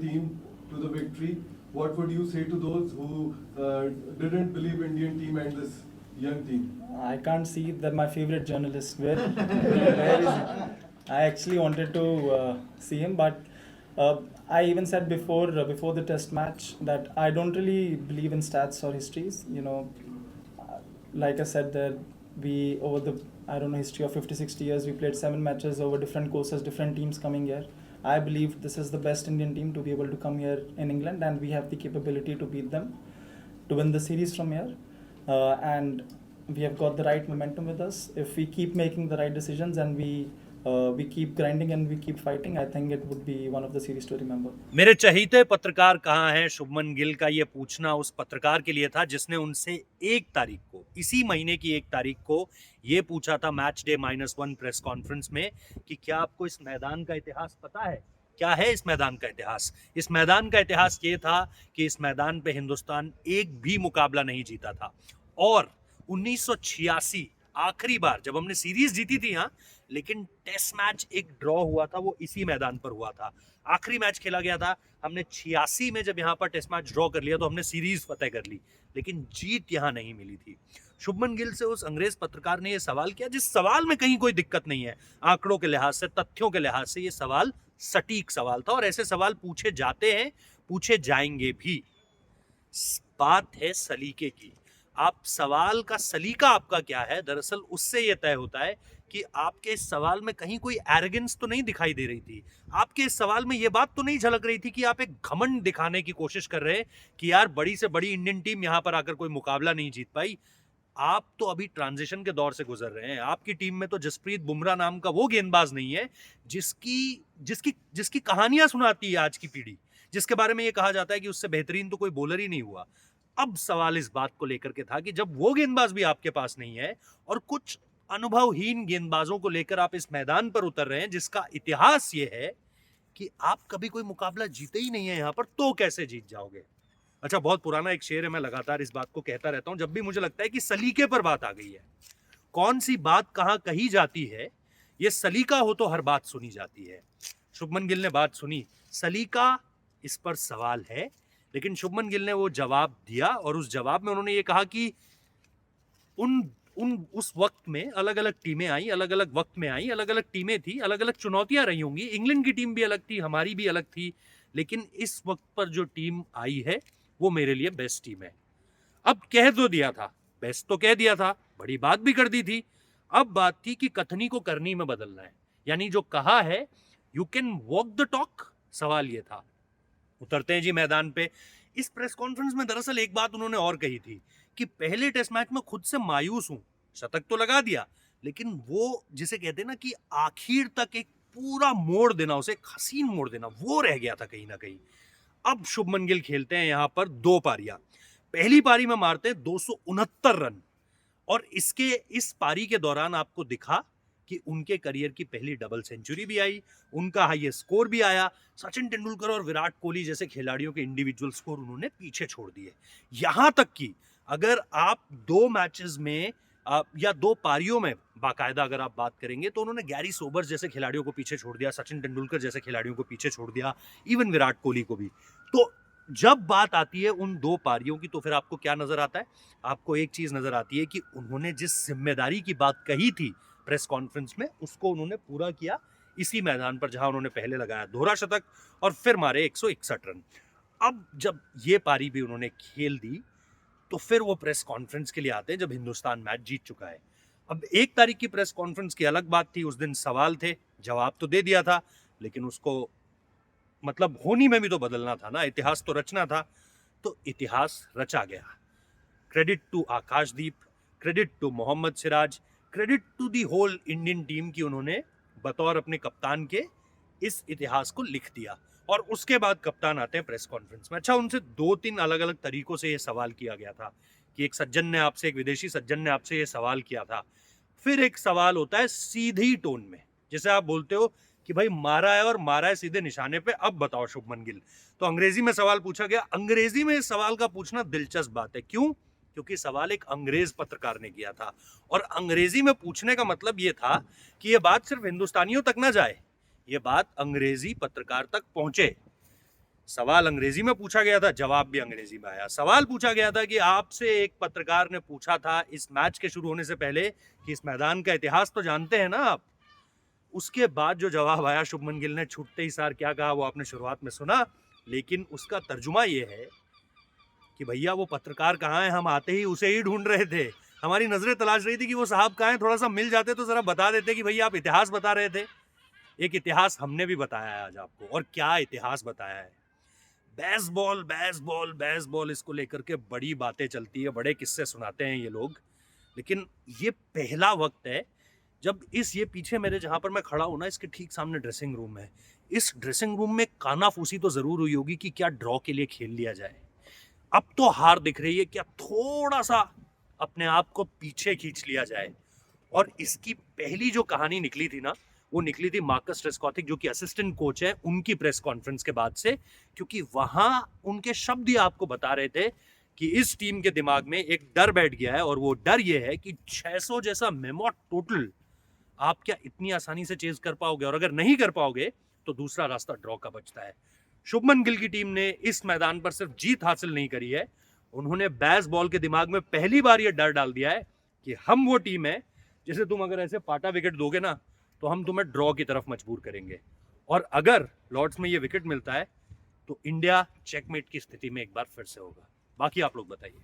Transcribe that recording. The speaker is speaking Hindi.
team to the victory. What would you say to those who didn't believe Indian team and this young team? I can't see that my favorite journalist. Where is he? I actually wanted to see him, but I even said before the test match that I don't really believe in stats or histories. Like I said, that we over the I don't know history of 50-60 years, we played 7 matches over different courses, different teams coming here. I believe this is the best Indian team to be able to come here in England, and we have the capability to beat them, to win the series from here. And we have got the right momentum with us. If we keep making the right decisions and we keep grinding and we keep fighting, I think it would be one of the series to remember. मेरे चहीते पत्रकार कहाँ हैं, शुभमन गिल का ये पूछना उस पत्रकार के लिए था जिसने उनसे 1 तारीख को, इसी महीने की 1 तारीख को ये पूछा था मैच डे -1 प्रेस कॉन्फ्रेंस में कि क्या आपको इस मैदान का इतिहास पता है, क्या है इस मैदान का इतिहास। इस मैदान का इतिहास ये था कि इस मैदान पे हिंदुस्तान एक भी मुकाबला नहीं जीता था, और 1986 आखिरी बार जब हमने सीरीज जीती थी यहाँ, लेकिन टेस्ट मैच एक ड्रॉ हुआ था, वो इसी मैदान पर हुआ था। आखिरी मैच खेला गया था, हमने 86 में जब यहाँ पर टेस्ट मैच ड्रॉ कर लिया तो हमने सीरीज फतेह कर ली, लेकिन जीत यहाँ नहीं मिली थी। शुभमन गिल से उस अंग्रेज पत्रकार ने यह सवाल किया, जिस सवाल में कहीं कोई दिक्कत नहीं है, आंकड़ों के लिहाज से, तथ्यों के लिहाज से ये सवाल सटीक सवाल था, और ऐसे सवाल पूछे जाते हैं, पूछे जाएंगे भी। बात है सलीके की। आप सवाल का सलीका आपका क्या है, दरअसल उससे यह तय होता है कि आपके इस सवाल में कहीं कोई एरोगेंस तो नहीं दिखाई दे रही थी, आपके इस सवाल में यह बात तो नहीं झलक रही थी कि आप एक घमंड दिखाने की कोशिश कर रहे हैं कि यार बड़ी से बड़ी इंडियन टीम यहां पर आकर कोई मुकाबला नहीं जीत पाई। आप तो अभी ट्रांजिशन के दौर से गुजर रहे हैं। आपकी टीम में तो जसप्रीत बुमराह नाम का वो गेंदबाज नहीं है जिसकी कहानियां सुनाती है आज की पीढ़ी, जिसके बारे में यह कहा जाता है कि उससे बेहतरीन तो कोई बॉलर ही नहीं हुआ। अब सवाल इस बात को लेकर के था कि जब वो गेंदबाज भी आपके पास नहीं है और कुछ अनुभवहीन गेंदबाजों को लेकर आप इस मैदान पर उतर रहे हैं, जिसका इतिहास ये है कि आप कभी कोई मुकाबला जीते ही नहीं है यहां पर, तो कैसे जीत जाओगे। अच्छा, बहुत पुराना एक शेर है, मैं लगातार इस बात को कहता रहता हूं जब भी मुझे लगता है कि सलीके पर बात आ गई है। कौन सी बात कहां कही जाती है, ये सलीका हो तो हर बात सुनी जाती है। शुभमन गिल ने बात सुनी, सलीका इस पर सवाल है, लेकिन शुभमन गिल ने वो जवाब दिया, और उस जवाब में उन्होंने ये कहा कि उस वक्त में अलग अलग टीमें आई, अलग अलग वक्त में आई, अलग अलग टीमें थी, अलग अलग चुनौतियां रही होंगी। इंग्लैंड की टीम भी अलग थी, हमारी भी अलग थी, लेकिन इस वक्त पर जो टीम आई है वो मेरे लिए बेस्ट टीम है। अब कह तो दिया था, बेस्ट तो कह दिया था, बड़ी बात भी कर दी थी। अब बात थी कि कथनी को करनी में बदलना है, यानी जो कहा है you can walk the talk. सवाल ये था। उतरते हैं जी मैदान पे। इस प्रेस कॉन्फ्रेंस में दरअसल एक बात उन्होंने और कही थी कि पहले टेस्ट मैच में खुद से मायूस हूं, शतक तो लगा दिया, लेकिन वो जिसे कहते हैं ना कि आखिर तक एक पूरा मोड़ देना, उसे एक हसीन मोड़ देना, वो रह गया था कहीं ना कहीं। अब शुभमन गिल खेलते हैं यहां पर 2 पारियां। पहली पारी में मारते हैं 269 रन, और इस पारी के दौरान आपको दिखा कि उनके करियर की पहली डबल सेंचुरी भी आई, उनका हाईएस्ट स्कोर भी आया। सचिन तेंदुलकर और विराट कोहली जैसे खिलाड़ियों के इंडिविजुअल स्कोर उन्होंने पीछे छोड़ दिए। यहां तक कि अगर आप 2 मैचेस में या 2 पारियों में बाकायदा अगर आप बात करेंगे तो उन्होंने गैरी सोबर्स जैसे खिलाड़ियों को पीछे छोड़ दिया, सचिन तेंदुलकर जैसे खिलाड़ियों को पीछे छोड़ दिया, इवन विराट कोहली को भी। तो जब बात आती है उन 2 पारियों की, तो फिर आपको क्या नजर आता है? आपको एक चीज नजर आती है कि उन्होंने जिस जिम्मेदारी की बात कही थी प्रेस कॉन्फ्रेंस में, उसको उन्होंने पूरा किया इसी मैदान पर जहां उन्होंने पहले लगाया दोहरा शतक और फिर मारे 161 रन। अब जब ये पारी भी उन्होंने खेल दी, तो फिर वो प्रेस कॉन्फ्रेंस के लिए आते हैं जब हिंदुस्तान मैच जीत चुका है। अब 1 तारीख की प्रेस कॉन्फ्रेंस की अलग बात थी, उस दिन सवाल थे, जवाब तो दे दिया था, लेकिन उसको मतलब होनी में भी तो बदलना था ना, इतिहास तो रचना था। तो इतिहास रचा गया। Credit to Akashdeep, credit to Mohammed Siraj, credit to the whole Indian team की उन्होंने बतौर अपने कप्तान के इस इतिहास को लिख दिया। और उसके बाद कप्तान आते हैं प्रेस कॉन्फ्रेंस में। अच्छा, उनसे 2-3 अलग अलग तरीकों से यह सवाल किया गया था कि एक विदेशी सज्जन ने आपसे यह सवाल किया था। फिर एक सवाल होता है सीधी टोन में, जैसे आप बोलते हो कि भाई मारा है और मारा है सीधे निशाने पे, अब बताओ शुभमन गिल। तो अंग्रेजी में सवाल पूछा गया। अंग्रेजी में इस सवाल का पूछना दिलचस्प बात है। क्यों? क्योंकि सवाल एक अंग्रेज पत्रकार ने किया था, और अंग्रेजी में पूछने का मतलब यह था कि यह बात सिर्फ हिंदुस्तानियों तक ना जाए, यह बात अंग्रेजी पत्रकार तक पहुंचे। सवाल अंग्रेजी में पूछा गया था, जवाब भी अंग्रेजी में आया। सवाल पूछा गया था कि आपसे एक पत्रकार ने पूछा था इस मैच के शुरू होने से पहले कि इस मैदान का इतिहास तो जानते हैं ना आप। उसके बाद जो जवाब आया शुभमन गिल ने छूटते ही सार क्या कहा वो आपने शुरुआत में सुना, लेकिन उसका तर्जुमा ये है कि भैया वो पत्रकार कहाँ है, हम आते ही उसे ही ढूंढ रहे थे, हमारी नजरें तलाश रही थी कि वो साहब कहाँ हैं, थोड़ा सा मिल जाते तो जरा बता देते कि भैया आप इतिहास बता रहे थे। एक इतिहास हमने भी बताया है आज आपको, और क्या इतिहास बताया है। बेसबॉल बेसबॉल बेसबॉल इसको लेकर के बड़ी बातें चलती है, बड़े किस्से सुनाते हैं ये लोग, लेकिन ये पहला वक्त है जब ये पीछे मेरे जहां पर मैं खड़ा हूं ना, इसके ठीक सामने ड्रेसिंग रूम है। इस ड्रेसिंग रूम में कानाफूसी तो जरूर हुई होगी कि क्या ड्रॉ के लिए खेल लिया जाए। अब तो हार दिख रही है कि अब थोड़ा सा अपने आप को पीछे खींच लिया जाए। और इसकी पहली जो कहानी निकली थी ना, वो निकली थी मार्कस ट्रेस्कॉथिक जो कि असिस्टेंट कोच है, उनकी प्रेस कॉन्फ्रेंस के बाद से, क्योंकि वहां उनके शब्द ही आपको बता रहे थे कि इस टीम के दिमाग में एक डर बैठ गया है, और वो डर ये है कि 600 जैसा मेमो टोटल आप क्या इतनी आसानी से चेज कर पाओगे, और अगर नहीं कर पाओगे तो दूसरा रास्ता ड्रॉ का बचता है। शुभमन गिल की टीम ने इस मैदान पर सिर्फ जीत हासिल नहीं करी है, उन्होंने बेसबॉल के दिमाग में पहली बार यह डर डाल दिया है कि हम वो टीम है जैसे तुम अगर ऐसे पाटा विकेट दोगे ना तो हम तुम्हें ड्रॉ की तरफ मजबूर करेंगे। और अगर लॉर्ड्स में ये विकेट मिलता है तो इंडिया चेकमेट की स्थिति में एक बार फिर से होगा। बाकी आप लोग बताइए।